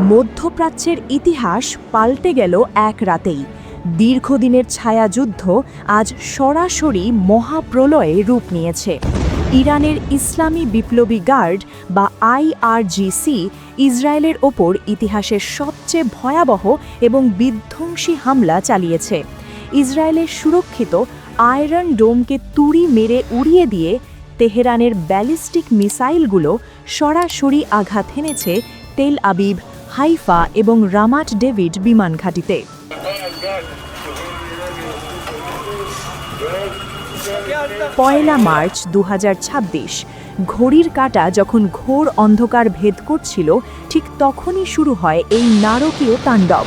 মধ্যপ্রাচ্যের ইতিহাস পাল্টে গেল এক রাতেই। দীর্ঘদিনের ছায়াযুদ্ধ আজ সরাসরি মহাপ্রলয়ে রূপ নিয়েছে। ইরানের ইসলামী বিপ্লবী গার্ড বা আইআরজিসি ইসরায়েলের ওপর ইতিহাসের সবচেয়ে ভয়াবহ এবং বিধ্বংসী হামলা চালিয়েছে। ইসরায়েলের সুরক্ষিত আয়রন ডোমকে তুড়ি মেরে উড়িয়ে দিয়ে তেহরানের ব্যালিস্টিক মিসাইলগুলো সরাসরি আঘাত হেনেছে তেল আবিব, হাইফা এবং রামাট ডেভিড বিমান ঘাঁটিতে। পয়লা মার্চ ২০২৬ ঘড়ির কাঁটা যখন ঘোর অন্ধকার ভেদ করছিল, ঠিক তখনই শুরু হয় এই নারকীয় তাণ্ডব।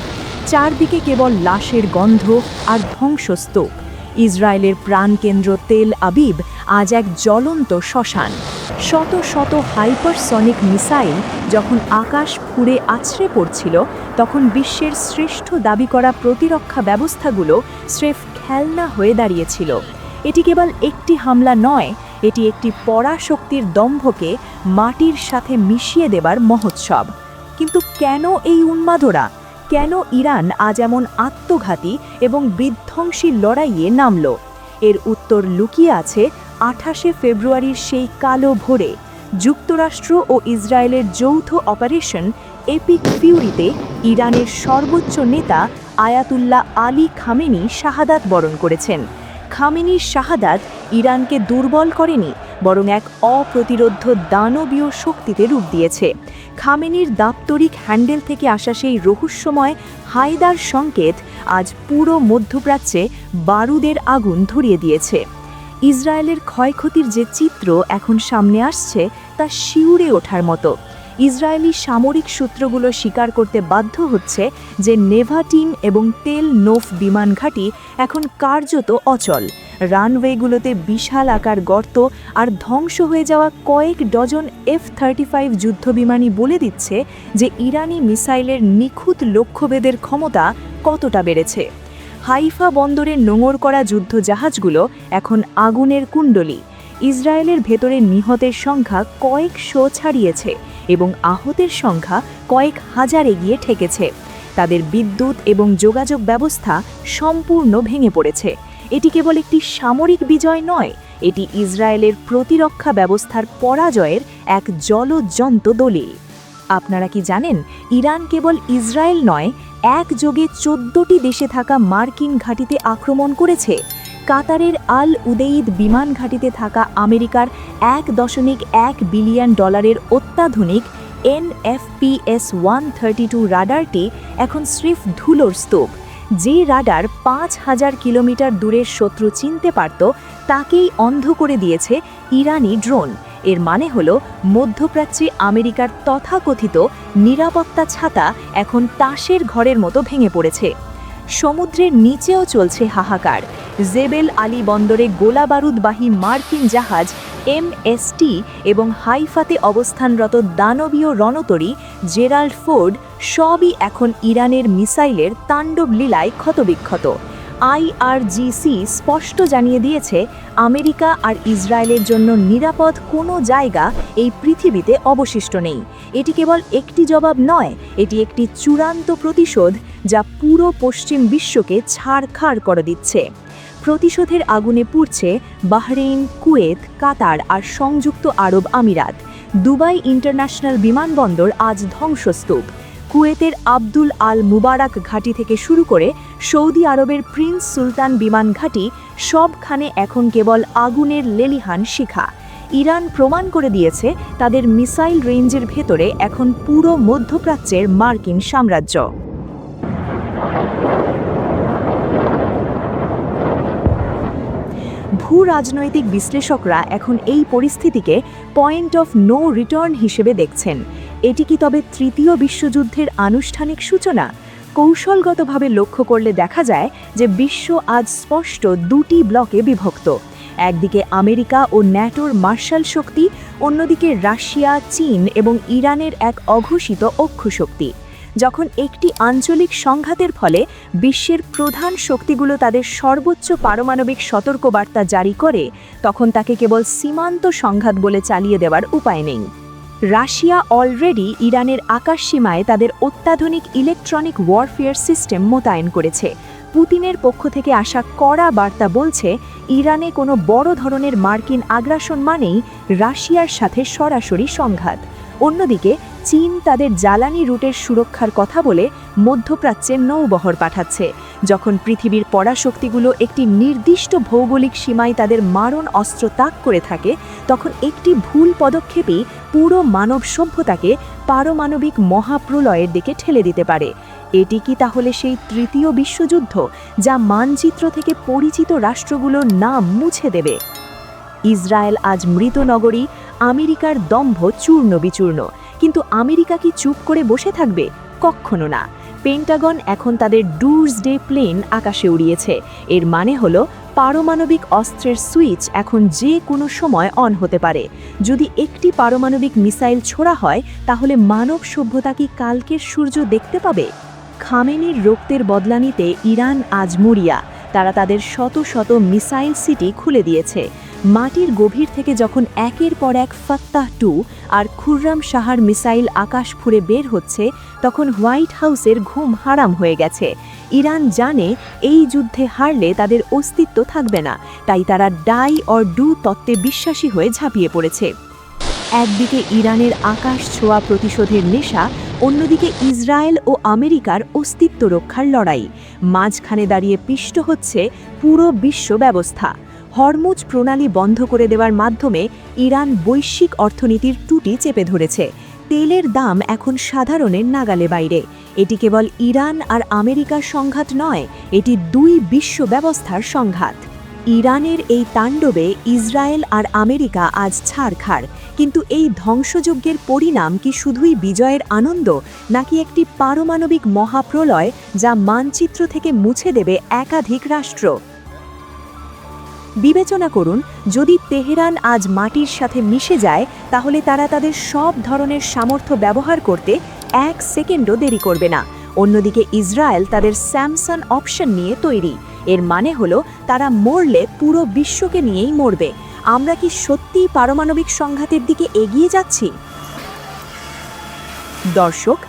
চারদিকে কেবল লাশের গন্ধ আর ধ্বংসস্তূপ। ইসরায়েলের প্রাণকেন্দ্র তেল আবিব আজ এক জ্বলন্ত শ্মশান। শত শত হাইপারসনিক মিসাইল যখন আকাশ ফুঁড়ে আছড়ে পড়ছিল, তখন বিশ্বের শ্রেষ্ঠ দাবি করা প্রতিরক্ষা ব্যবস্থাগুলো স্রেফ খেলনা হয়ে দাঁড়িয়েছিল। এটি কেবল একটি হামলা নয়, এটি একটি পরাশক্তির দম্ভকে মাটির সাথে মিশিয়ে দেবার মহোৎসব। কিন্তু কেন এই উন্মাদনা? কেন ইরান আজ এমন আত্মঘাতী এবং বিধ্বংসী লড়াইয়ে নামল? এর উত্তর লুকিয়ে আছে ২৮শে ফেব্রুয়ারির সেই কালো ভোরে। যুক্তরাষ্ট্র ও ইসরায়েলের যৌথ অপারেশন এপিক ফিউরিতে ইরানের সর্বোচ্চ নেতা আয়াতুল্লাহ আলী খামেনি শাহাদাত বরণ করেছেন। খামেনির শাহাদাত ইরানকে দুর্বল করেনি, বরং এক অপ্রতিরোধ্য দানবীয় শক্তিতে রূপ দিয়েছে। খামেনির দাপ্তরিক হ্যান্ডেল থেকে আসা সেই রহস্যময় হায়দার সংকেত আজ পুরো মধ্যপ্রাচ্যে বারুদের আগুন ধরিয়ে দিয়েছে। ইসরায়েলের ক্ষয়ক্ষতির যে চিত্র এখন সামনে আসছে, তা শিউরে ওঠার মতো। ইসরায়েলি সামরিক সূত্রগুলো স্বীকার করতে বাধ্য হচ্ছে যে নেভাটিম এবং তেল নোফ বিমান ঘাঁটি এখন কার্যত অচল। রানওয়েগুলোতে বিশাল আকার গর্ত আর ধ্বংস হয়ে যাওয়া কয়েক ডজন F-35 যুদ্ধবিমানই বলে দিচ্ছে যে ইরানি মিসাইলের নিখুঁত লক্ষ্যভেদের ক্ষমতা কতটা বেড়েছে। হাইফা বন্দরে নোঙর করা যুদ্ধজাহাজগুলো এখন আগুনের কুণ্ডলী। ইসরায়েলের ভেতরে নিহতের সংখ্যা কয়েকশো ছাড়িয়েছে এবং আহতের সংখ্যা কয়েক হাজার এগিয়ে ঠেকেছে। তাদের বিদ্যুৎ এবং যোগাযোগ ব্যবস্থা সম্পূর্ণ ভেঙে পড়েছে। এটি কেবল একটি সামরিক বিজয় নয়, এটি ইসরায়েলের প্রতিরক্ষা ব্যবস্থার পরাজয়ের এক জ্বলজ্বন্ত দলিল। আপনারা কি জানেন, ইরান কেবল ইসরায়েল নয়, একযোগে ১৪টি দেশে থাকা মার্কিন ঘাঁটিতে আক্রমণ করেছে। কাতারের আল উদেইদ বিমান ঘাঁটিতে থাকা আমেরিকার $১.১ বিলিয়ন অত্যাধুনিক NFPS-132 রাডারটি এখন স্রেফ ধুলোর স্তূপ। যে রাডার ৫,০০০ কিলোমিটার দূরের শত্রু চিনতে পারত, তাকেই অন্ধ করে দিয়েছে ইরানি ড্রোন। এর মানে হল, মধ্যপ্রাচ্যে আমেরিকার তথাকথিত নিরাপত্তা ছাতা এখন তাসের ঘরের মতো ভেঙে পড়েছে। সমুদ্রের নিচেও চলছে হাহাকার। জেবেল আলী বন্দরে গোলাবারুদবাহী মার্কিন জাহাজ MST এবং হাইফাতে অবস্থানরত দানবীয় রণতরী জেরাল্ড ফোর্ড সবই এখন ইরানের মিসাইলের তাণ্ডব লীলায় ক্ষতবিক্ষত। আইআরজিসি স্পষ্ট জানিয়ে দিয়েছে, আমেরিকা আর ইসরায়েলের জন্য নিরাপদ কোনো জায়গা এই পৃথিবীতে অবশিষ্ট নেই। এটি কেবল একটি জবাব নয়, এটি একটি চূড়ান্ত প্রতিশোধ যা পুরো পশ্চিম বিশ্বকে ছাড়খাড় করে দিচ্ছে। প্রতিশোধের আগুনে পুড়ছে বাহরেইন, কুয়েত, কাতার আর সংযুক্ত আরব আমিরাত। দুবাই ইন্টারন্যাশনাল বিমানবন্দর আজ ধ্বংসস্তূপ। কুয়েতের আব্দুল আল মুবারাক ঘাঁটি থেকে শুরু করে সৌদি আরবের প্রিন্স সুলতান বিমান ঘাঁটি, সবখানে এখন কেবল আগুনের লেলিহান শিখা। ইরান প্রমাণ করে দিয়েছে, তাদের মিসাইল রেঞ্জের ভেতরে এখন পুরো মধ্যপ্রাচ্যের মার্কিন সাম্রাজ্য। ভূ-রাজনৈতিক বিশ্লেষকরা এখন এই পরিস্থিতিকে পয়েন্ট অফ নো রিটার্ন হিসেবে দেখছেন। এটি কি তবে তৃতীয় বিশ্বযুদ্ধের আনুষ্ঠানিক সূচনা? কৌশলগতভাবে লক্ষ্য করলে দেখা যায় যে বিশ্ব আজ স্পষ্ট দুটি ব্লকে বিভক্ত। একদিকে আমেরিকা ও ন্যাটোর মার্শাল শক্তি, অন্যদিকে রাশিয়া, চীন এবং ইরানের এক অঘোষিত অক্ষশক্তি। যখন একটি আঞ্চলিক সংঘাতের ফলে বিশ্বের প্রধান শক্তিগুলো তাদের সর্বোচ্চ পারমাণবিক সতর্কবার্তা জারি করে, তখন তাকে কেবল সীমান্ত সংঘাত বলে চালিয়ে দেওয়ার উপায় নেই। রাশিয়া অলরেডি ইরানের আকাশসীমায় তাদের অত্যাধুনিক ইলেকট্রনিক ওয়ারফেয়ার সিস্টেম মোতায়েন করেছে। পুতিনের পক্ষ থেকে আসা কড়া বার্তা বলছে, ইরানে কোনো বড় ধরনের মার্কিন আগ্রাসন মানেই রাশিয়ার সাথে সরাসরি সংঘাত। অন্যদিকে চীন তাদের জ্বালানি রুটের সুরক্ষার কথা বলে মধ্যপ্রাচ্যে নৌবহর পাঠাচ্ছে। যখন পৃথিবীর পরাশক্তিগুলো একটি নির্দিষ্ট ভৌগোলিক সীমায় তাদের মারণ অস্ত্র তাক করে থাকে, তখন একটি ভুল পদক্ষেপই পুরো মানব সভ্যতাকে পারমাণবিক মহাপ্রলয়ের দিকে ঠেলে দিতে পারে। এটি কি তাহলে সেই তৃতীয় বিশ্বযুদ্ধ, যা মানচিত্র থেকে পরিচিত রাষ্ট্রগুলোর নাম মুছে দেবে? ইসরায়েল আজ মৃত নগরী, আমেরিকার দম্ভ চূর্ণ বিচূর্ণ। কিন্তু আমেরিকা কি চুপ করে বসে থাকবে? কখনো না। পেন্টাগন এখন তাদের ডুমসডে প্লেন আকাশে উড়িয়েছে। এর মানে হলো পারমাণবিক অস্ত্রের সুইচ এখন যে কোনো সময় অন হতে পারে। যদি একটি পারমাণবিক মিসাইল ছোড়া হয়, তাহলে মানব সভ্যতা কি কালকের সূর্য দেখতে পাবে? খামেনির রক্তের বদলা নিতে ইরান আজ মরিয়া। তারা তাদের শত শত মিসাইল সিটি খুলে দিয়েছে। মাটির গভীর থেকে যখন একের পর এক ফাত্তাহ 2 আর খুররাম শাহর মিসাইল আকাশ ফুঁড়ে বের হচ্ছে, তখন হোয়াইট হাউসের ঘুম হারাম হয়ে গেছে। ইরান জানে এই যুদ্ধে হারলে তাদের অস্তিত্ব থাকবে না, তাই তারা ডাই অর ডু তত্ত্বে বিশ্বাসী হয়ে ঝাঁপিয়ে পড়েছে। একদিকে ইরানের আকাশ ছোঁয়া প্রতিশোধের নেশা, অন্যদিকে ইসরায়েল ও আমেরিকার অস্তিত্ব রক্ষার লড়াই। মাঝখানে দাঁড়িয়ে পিষ্ট হচ্ছে পুরো বিশ্ব ব্যবস্থা। হরমুজ প্রণালী বন্ধ করে দেওয়ার মাধ্যমে ইরান বৈশ্বিক অর্থনীতির টুটি চেপে ধরেছে। তেলের দাম এখন সাধারণের নাগালে বাইরে। এটি কেবল ইরান আর আমেরিকার সংঘাত নয়, এটি দুই বিশ্ব ব্যবস্থার সংঘাত। ইরানের এই তাণ্ডবে ইসরায়েল আর আমেরিকা আজ ছাড়খাড়। কিন্তু এই ধ্বংসযজ্ঞের পরিণাম কি শুধুই বিজয়ের আনন্দ, নাকি একটি পারমাণবিক মহাপ্রলয় যা মানচিত্র থেকে মুছে দেবে একাধিক রাষ্ট্র? বিবেচনা করুন, যদি তেহরান আজ মাটির সাথে মিশে যায়, তাহলে তারা তাদের সব ধরনের সামর্থ্য ব্যবহার করতে 1 সেকেন্ডও দেরি করবে না। অন্যদিকে ইসরায়েল তাদের স্যামসাং অপশন নিয়ে তৈরি। এর মানে হলো তারা মরলে পুরো বিশ্বকে নিয়েই মরবে। আমরা কি সত্যিই পারমাণবিক সংঘাতের দিকে এগিয়ে যাচ্ছি? দর্শক,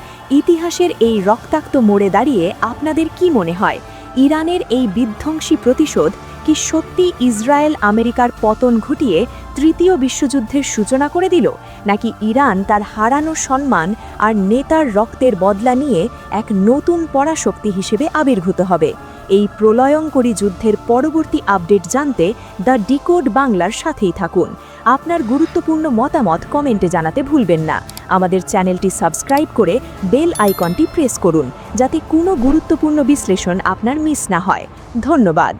ইতিহাসের এই রক্তাক্ত মোড়ে দাঁড়িয়ে আপনাদের কি মনে হয়? ইরানের এই বিধ্বংসী প্রতিশোধ কি সত্যি ইসরায়েল আমেরিকার পতন ঘটিয়ে তৃতীয় বিশ্বযুদ্ধের সূচনা করে দিল, নাকি ইরান তার হারানো সম্মান আর নেতার রক্তের বদলা নিয়ে এক নতুন পরাশক্তি হিসেবে আবির্ভূত হবে? এই প্রলয়ঙ্করী যুদ্ধের পরবর্তী আপডেট জানতে দ্য ডিকোড বাংলার সাথেই থাকুন। আপনার গুরুত্বপূর্ণ মতামত কমেন্টে জানাতে ভুলবেন না। আমাদের চ্যানেলটি সাবস্ক্রাইব করে বেল আইকনটি প্রেস করুন, যাতে কোনো গুরুত্বপূর্ণ বিশ্লেষণ আপনার মিস না হয়। ধন্যবাদ।